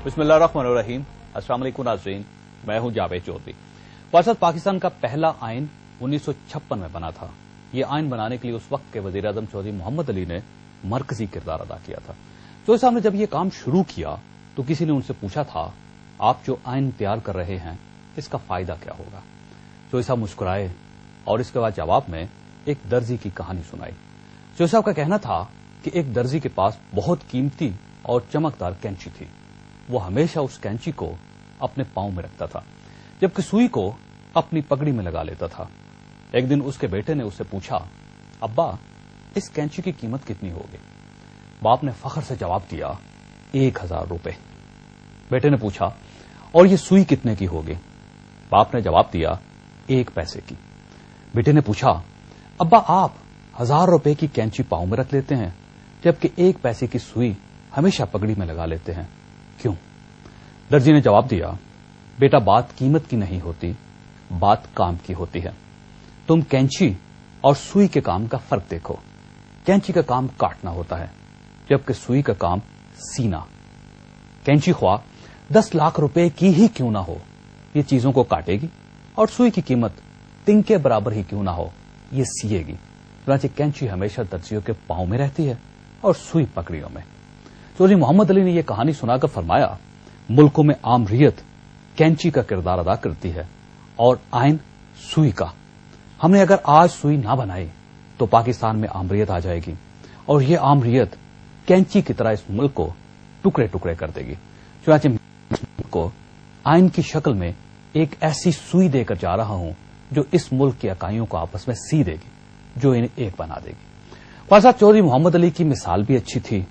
बिस्मिल्लाहिर्रहमानिर्रहीम। अस्सलाम वालेकुम नाज़रीन, मैं हूं जावेद चौधरी। पाकिस्तान का पहला आइन 1956 में बना था। ये आइन बनाने के लिए उस वक्त के वजीर आजम चौधरी मोहम्मद अली ने मरकजी किरदार अदा किया था। चौधरी साहब ने जब ये काम शुरू किया तो किसी ने उनसे पूछा था, आप जो आइन तैयार कर रहे हैं इसका फायदा क्या होगा? चौधरी साहब मुस्कुराए और इसके बाद जवाब में एक दर्जी की कहानी सुनाई। चौधरी साहब का कहना था कि एक दर्जी के पास बहुत कीमती और चमकदार कैंची थी। वो हमेशा उस कैंची को अपने पांव में रखता था, जबकि सुई को अपनी पगड़ी में लगा लेता था। एक दिन उसके बेटे ने उससे पूछा, अब्बा इस कैंची की कीमत कितनी होगी? बाप ने फख्र से जवाब दिया, 1000 रुपए। बेटे ने पूछा, और ये सुई कितने की होगी? बाप ने जवाब दिया, 1 पैसे की। बेटे ने पूछा, अब्बा आप 1000 रुपए की कैंची पांव में रख लेते हैं, जबकि 1 पैसे की सुई हमेशा पगड़ी में लगा लेते हैं, क्यों? दर्जी ने जवाब दिया, बेटा बात कीमत की नहीं होती, बात काम की होती है। तुम कैंची और सुई के काम का फर्क देखो। कैंची का काम काटना होता है, जबकि सुई का काम सीना। कैंची ख्वाह 10 लाख रुपए की ही क्यों ना हो, ये चीजों को काटेगी, और सुई की कीमत तिनके बराबर ही क्यों ना हो, ये सिएगी। चुनांचे कैंची हमेशा दर्जियों के पांव में रहती है और सुई पकड़ियों में। चौधरी मोहम्मद अली ने यह कहानी सुनाकर फरमाया, मुल्कों में आमरियत कैंची का किरदार अदा करती है और आइन सुई का। हमने अगर आज सुई ना बनाई तो पाकिस्तान में आमरियत आ जाएगी, और यह आमरियत कैंची की तरह इस मुल्क को टुकड़े टुकड़े कर देगी। चुनांचे को आइन की शक्ल में एक ऐसी सुई देकर जा रहा हूं जो इस मुल्क की इकाइयों को आपस में सी देगी, जो इन्हें एक बना देगी। साहब चौधरी मोहम्मद अली की मिसाल भी अच्छी थी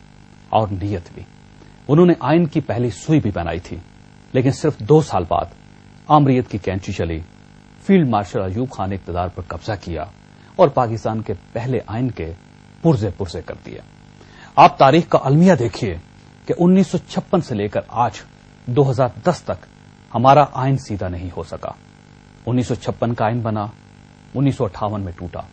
और नीयत भी। उन्होंने आइन की पहली सुई भी बनाई थी, लेकिन सिर्फ 2 साल बाद आमरियत की कैंची चली। फील्ड मार्शल अयूब खान ने इक़्तिदार पर कब्जा किया और पाकिस्तान के पहले आइन के पुर्जे पुर्जे कर दिए। आप तारीख का अलमिया देखिए कि 1956 से लेकर आज 2010 तक हमारा आइन सीधा नहीं हो सका। 1956 का आइन बना, 1958 में टूटा,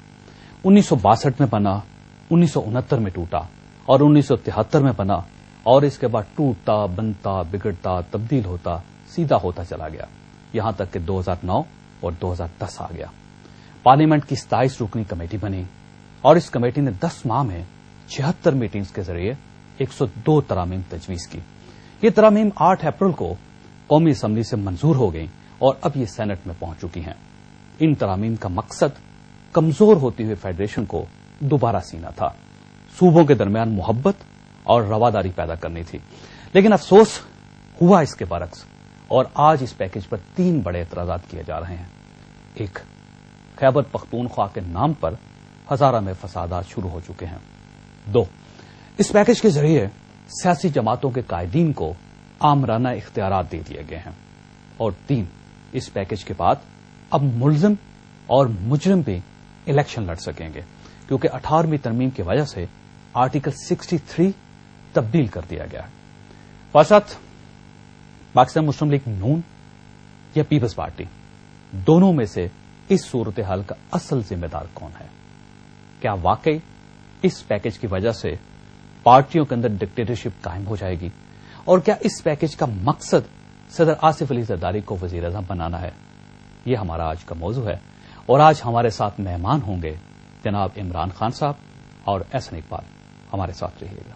1962 में बना, 1969 में टूटा, और 1973 में बना, और इसके बाद टूटता, बनता, बिगड़ता, तब्दील होता, सीधा होता चला गया, यहां तक कि 2009 और 2010 आ गया। पार्लियामेंट की 27 रुकनी कमेटी बनी, और इस कमेटी ने 10 माह में 76 मीटिंग्स के जरिए 102 तरामीम तजवीज की। ये तरामीम 8 अप्रैल को कौमी असम्बली से मंजूर हो गई और अब ये सेनेट में पहुंच चुकी हैं। इन तरामीम का मकसद कमजोर होती हुई फेडरेशन को दोबारा सीना था, सूबों के दरमियान मोहब्बत और रवादारी पैदा करनी थी। लेकिन अफसोस हुआ इसके बरक्स, और आज इस पैकेज पर 3 बड़े एतराजात किए जा रहे हैं। 1, खैबर पख्तूनख्वा के नाम पर हजारा में फसादात शुरू हो चुके हैं। 2, इस पैकेज के जरिए सियासी जमातों के कायदीन को आमराना इख्तियारात दे दिए गए हैं। और 3, इस पैकेज के बाद अब मुल्जिम और मुजरिम भी इलेक्शन लड़ सकेंगे, क्योंकि 18वीं तरमीम की वजह से आर्टिकल 63 तब्दील कर दिया गया है। साथ पाकिस्तान मुस्लिम लीग नून या पीपल्स पार्टी, दोनों में से इस सूरत हाल का असल जिम्मेदार कौन है? क्या वाकई इस पैकेज की वजह से पार्टियों के अंदर डिक्टेटरशिप कायम हो जाएगी? और क्या इस पैकेज का मकसद सदर आसिफ अली जरदारी को वजीर आज़म बनाना है? यह हमारा आज का मौजू है, और आज हमारे साथ मेहमान होंगे जनाब इमरान खान साहब और एहसन इकबाल। हमारे साथ रहिएगा।